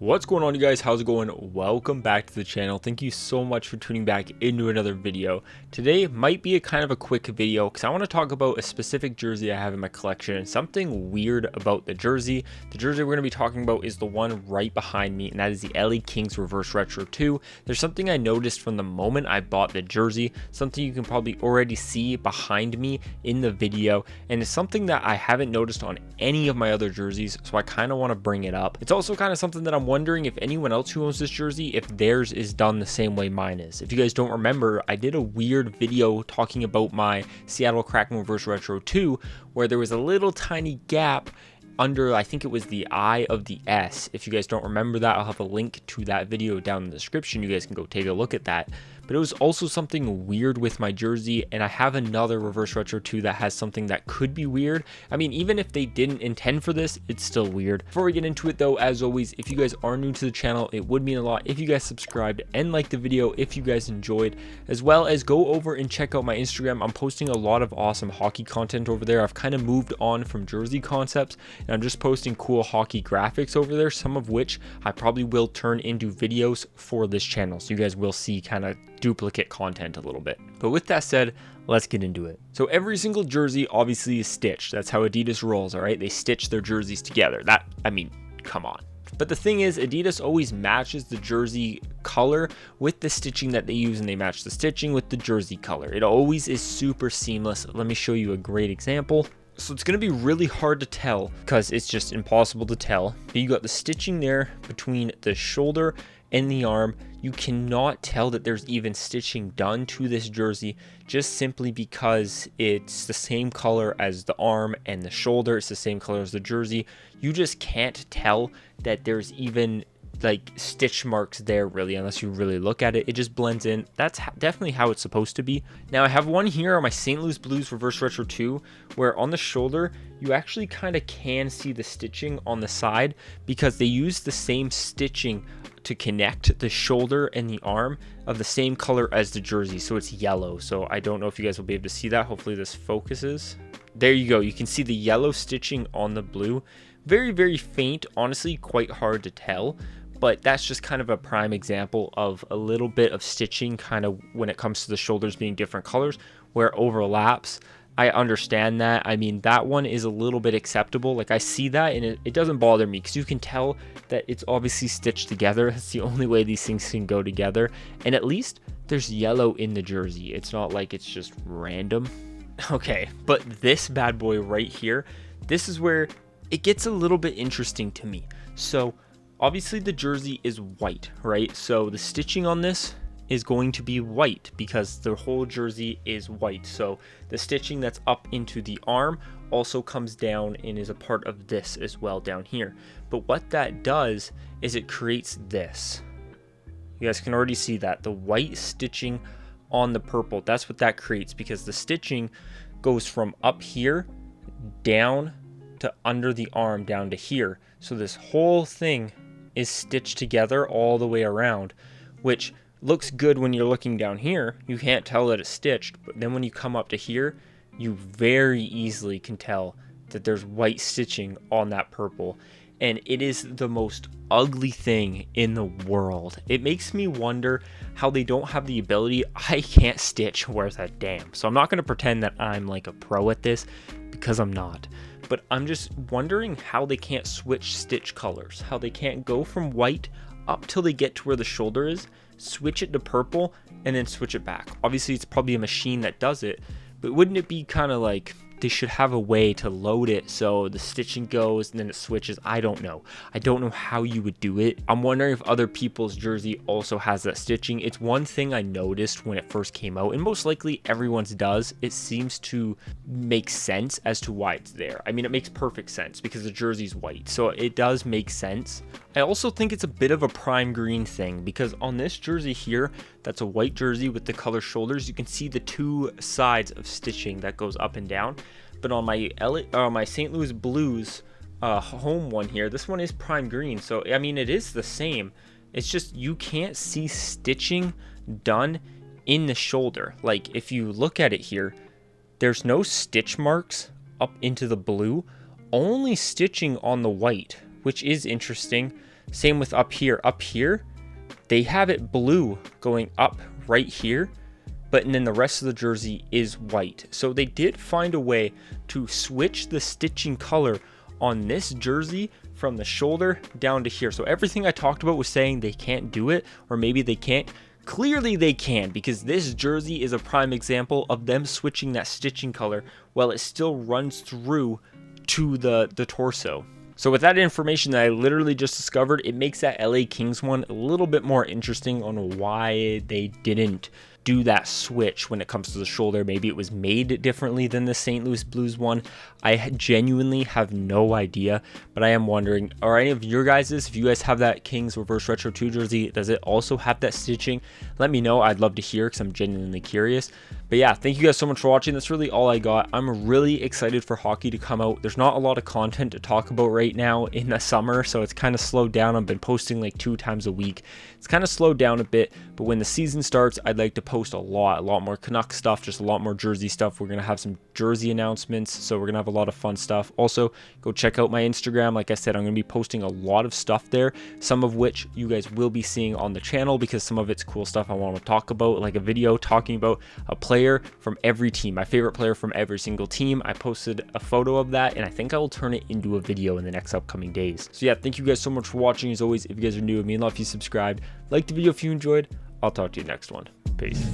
What's going on, you guys? How's it going? Welcome back to the channel. Thank you so much for tuning back into another video. Today might be a kind of a quick video because I want to talk about a specific jersey I have in my collection and something weird about the jersey. The jersey we're going to be talking about is the one right behind me, and that is the LA Kings Reverse Retro 2. There's something I noticed from the moment I bought the jersey, something you can probably already see behind me in the video, and it's something that I haven't noticed on any of my other jerseys, so I kind of want to bring it up. It's also kind of something that I'm wondering if anyone else who owns this jersey, if theirs is done the same way mine is. If you guys don't remember, I did a weird video talking about my Seattle Kraken Reverse Retro 2 where there was a little tiny gap under, I think it was the I of the S. If you guys don't remember that, I'll have a link to that video down in the description. You guys can go take a look at that. But it was also something weird with my jersey, and I have another Reverse Retro 2 that has something that could be weird. I mean, even if they didn't intend for this, it's still weird. Before we get into it though, as always, if you guys are new to the channel, it would mean a lot if you guys subscribed and liked the video if you guys enjoyed, as well as go over and check out my Instagram. I'm posting a lot of awesome hockey content over there. I've kind of moved on from jersey concepts, and I'm just posting cool hockey graphics over there, some of which I probably will turn into videos for this channel. So you guys will see kind of duplicate content a little bit. But with that said, let's get into it. So every single jersey obviously is stitched. That's how Adidas rolls, all right? They stitch their jerseys together. I mean, come on. But the thing is, Adidas always matches the jersey color with the stitching that they use, and they match the stitching with the jersey color. It always is super seamless. Let me show you a great example. So it's going to be really hard to tell because it's just impossible to tell. But you got the stitching there between the shoulder and the arm. You cannot tell that there's even stitching done to this jersey just simply because it's the same color as the arm and the shoulder. It's the same color as the jersey. You just can't tell that there's even like stitch marks there really, unless you really look at it. It just blends in. That's definitely how it's supposed to be. Now I have one here on my St. Louis Blues Reverse Retro 2 where on the shoulder you actually kind of can see the stitching on the side because they use the same stitching to connect the shoulder and the arm of the same color as the jersey, so it's yellow. So I don't know if you guys will be able to see that. Hopefully this focuses. There you go. You can see the yellow stitching on the blue. Very, very faint, honestly, quite hard to tell. But that's just kind of a prime example of a little bit of stitching kind of when it comes to the shoulders being different colors where it overlaps. I understand that. I mean, that one is a little bit acceptable. Like I see that and it doesn't bother me because you can tell that it's obviously stitched together. It's the only way these things can go together. And at least there's yellow in the jersey. It's not like it's just random. Okay, but this bad boy right here, this is where it gets a little bit interesting to me. So obviously the jersey is white, right? So the stitching on this is going to be white because the whole jersey is white. So the stitching that's up into the arm also comes down and is a part of this as well down here. But what that does is it creates this. You guys can already see that the white stitching on the purple, that's what that creates because the stitching goes from up here down to under the arm down to here. So this whole thing is stitched together all the way around, which looks good when you're looking down here. You can't tell that it's stitched, but then when you come up to here, you very easily can tell that there's white stitching on that purple. And it is the most ugly thing in the world. It makes me wonder how they don't have the ability. I can't stitch worth a damn. So I'm not going to pretend that I'm like a pro at this because I'm not. But I'm just wondering how they can't switch stitch colors, how they can't go from white up till they get to where the shoulder is, switch it to purple, and then switch it back. Obviously, it's probably a machine that does it, but wouldn't it be kind of like they should have a way to load it so the stitching goes and then it switches? I don't know how you would do it. I'm wondering if other people's jersey also has that stitching. It's one thing I noticed when it first came out, and most likely everyone's does. It seems to make sense as to why it's there. I mean, it makes perfect sense because the jersey's white, so it does make sense. I also think it's a bit of a prime green thing because on this jersey here, that's a white jersey with the color shoulders, you can see the two sides of stitching that goes up and down. But on my St. Louis Blues home one here, this one is prime green. So I mean, it is the same. It's just you can't see stitching done in the shoulder. Like if you look at it here, there's no stitch marks up into the blue, only stitching on the white, which is interesting. Same with up here. Up here, they have it blue going up right here, but and then the rest of the jersey is white. So they did find a way to switch the stitching color on this jersey from the shoulder down to here. So everything I talked about was saying they can't do it, or maybe they can't. Clearly they can, because this jersey is a prime example of them switching that stitching color while it still runs through to the torso. So with that information that I literally just discovered, it makes that LA Kings one a little bit more interesting on why they didn't do that switch when it comes to the shoulder. Maybe it was made differently than the St. Louis Blues one. I genuinely have no idea, but I am wondering, are any of your guys's, if you guys have that Kings Reverse Retro 2 jersey, does it also have that stitching? Let me know. I'd love to hear, because I'm genuinely curious. But yeah, thank you guys so much for watching. That's really all I got. I'm really excited for hockey to come out. There's not a lot of content to talk about right now in the summer, so it's kind of slowed down. I've been posting like 2 times a week. It's kind of slowed down a bit, but when the season starts, I'd like to post a lot more Canuck stuff, just a lot more jersey stuff. We're going to have some jersey announcements, so we're going to have a lot of fun stuff. Also, go check out my Instagram. Like I said, I'm going to be posting a lot of stuff there, some of which you guys will be seeing on the channel, because some of it's cool stuff I want to talk about, like a video talking about a player from every team, my favorite player from every single team. I posted a photo of that, and I think I will turn it into a video in the next upcoming days. So yeah, thank you guys so much for watching. As always, if you guys are new, it means a lot if you subscribed. Like the video if you enjoyed. I'll talk to you next one. Peace.